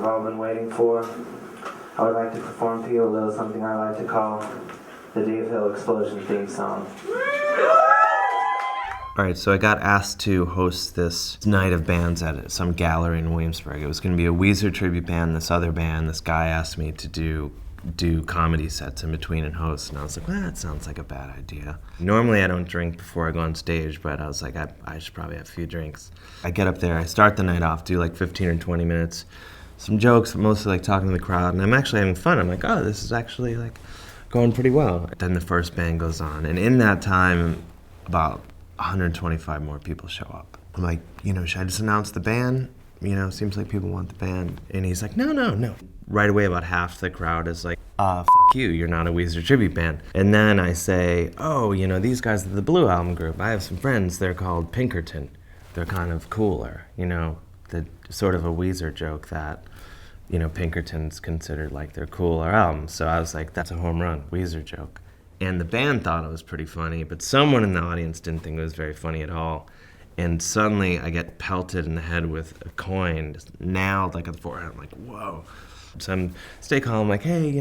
we've all been waiting for. I would like to perform for you a little something I like to call the Dave Hill Explosion theme song. Alright, so I got asked to host this night of bands at some gallery in Williamsburg. It was going to be a Weezer tribute band, this other band. This guy asked me to do comedy sets in between and host, and I was like, well, that sounds like a bad idea. Normally I don't drink before I go on stage, but I was like, I should probably have a few drinks. I get up there, I start the night off, do like 15 or 20 minutes, some jokes, mostly like talking to the crowd, and I'm actually having fun. I'm like, oh, this is actually like going pretty well. Then the first band goes on, and in that time, about 125 more people show up. I'm like, should I just announce the band? Seems like people want the band. And he's like, no. Right away, about half the crowd is like, fuck you, you're not a Weezer tribute band. And then I say, oh, these guys are the Blue Album group. I have some friends, they're called Pinkerton. They're kind of cooler, the sort of a Weezer joke that, Pinkerton's considered like their cooler album. So I was like, that's a home run, Weezer joke. And the band thought it was pretty funny, but someone in the audience didn't think it was very funny at all. And suddenly I get pelted in the head with a coin, just nailed like on the forehead. I'm like, whoa. So I'm stay calm, like, hey,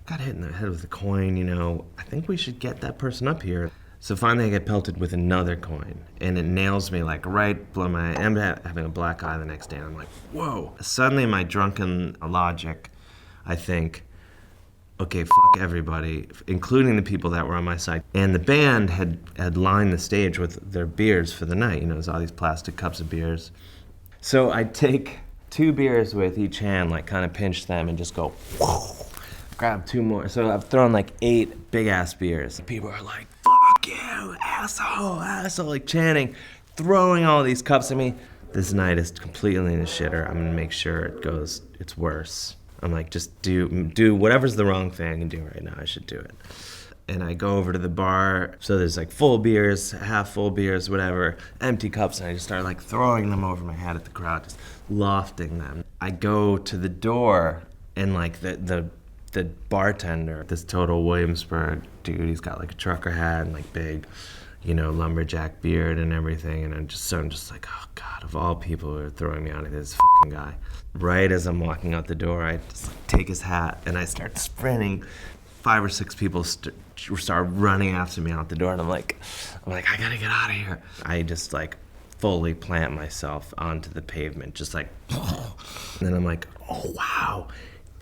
got hit in the head with a coin, I think we should get that person up here. So finally I get pelted with another coin, and it nails me like right below my eye. I'm having a black eye the next day, and I'm like, whoa. Suddenly my drunken logic, I think, okay, fuck everybody, including the people that were on my side. And the band had lined the stage with their beers for the night. There's all these plastic cups of beers. So I take 2 beers with each hand, like kind of pinch them and just go, whoa, grab 2 more. So I've thrown like 8 big ass beers. People are like, fuck you, asshole, like chanting, throwing all these cups at me. This night is completely in the shitter. I'm gonna make sure it's worse. I'm like, just do whatever's the wrong thing I can do right now, I should do it. And I go over to the bar, so there's like full beers, half full beers, whatever, empty cups, and I just start like throwing them over my head at the crowd, just lofting them. I go to the door, and like the bartender, this total Williamsburg dude, he's got like a trucker hat and like big, lumberjack beard and everything, and I'm just like, oh God, of all people who are throwing me out of this fucking guy. Right as I'm walking out the door, I just like, take his hat and I start sprinting. 5 or 6 people start running after me out the door, and I'm like, I gotta get out of here. I just like fully plant myself onto the pavement, just like, and then I'm like, oh wow,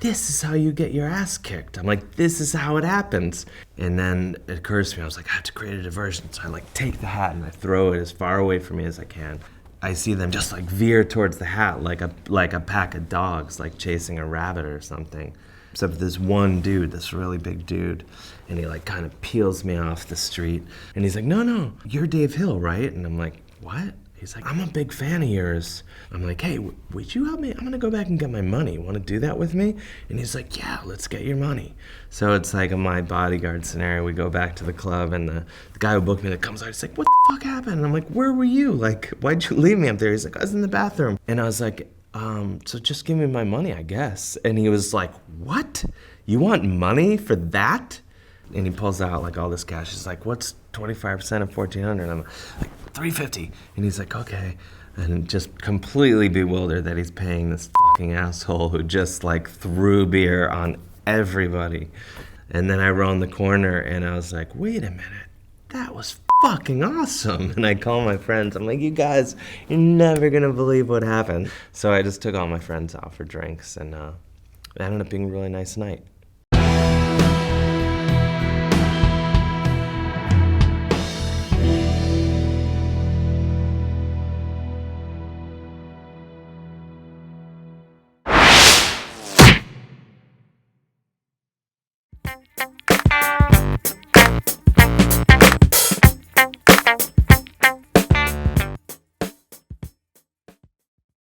this is how you get your ass kicked. I'm like, this is how it happens. And then it occurs to me, I was like, I have to create a diversion. So I like take the hat and I throw it as far away from me as I can. I see them just like veer towards the hat like a pack of dogs, like chasing a rabbit or something. Except for this one dude, this really big dude, and he like kind of peels me off the street, and he's like, no, you're Dave Hill, right? And I'm like, what? He's like, I'm a big fan of yours. I'm like, hey, would you help me? I'm gonna go back and get my money. Want to do that with me? And he's like, yeah, let's get your money. So it's like a my bodyguard scenario. We go back to the club, and the guy who booked me that comes out, he's like, what the fuck happened? And I'm like, where were you? Like, why'd you leave me up there? He's like, I was in the bathroom. And I was like, so just give me my money, I guess. And he was like, what? You want money for that? And he pulls out like all this cash. He's like, what's 25% of $1,400? And I'm like, $350. And he's like, okay. And just completely bewildered that he's paying this fucking asshole who just like threw beer on everybody. And then I round the corner and I was like, wait a minute, that was fucking awesome. And I call my friends. I'm like, you guys, you're never gonna believe what happened. So I just took all my friends out for drinks, and it ended up being a really nice night.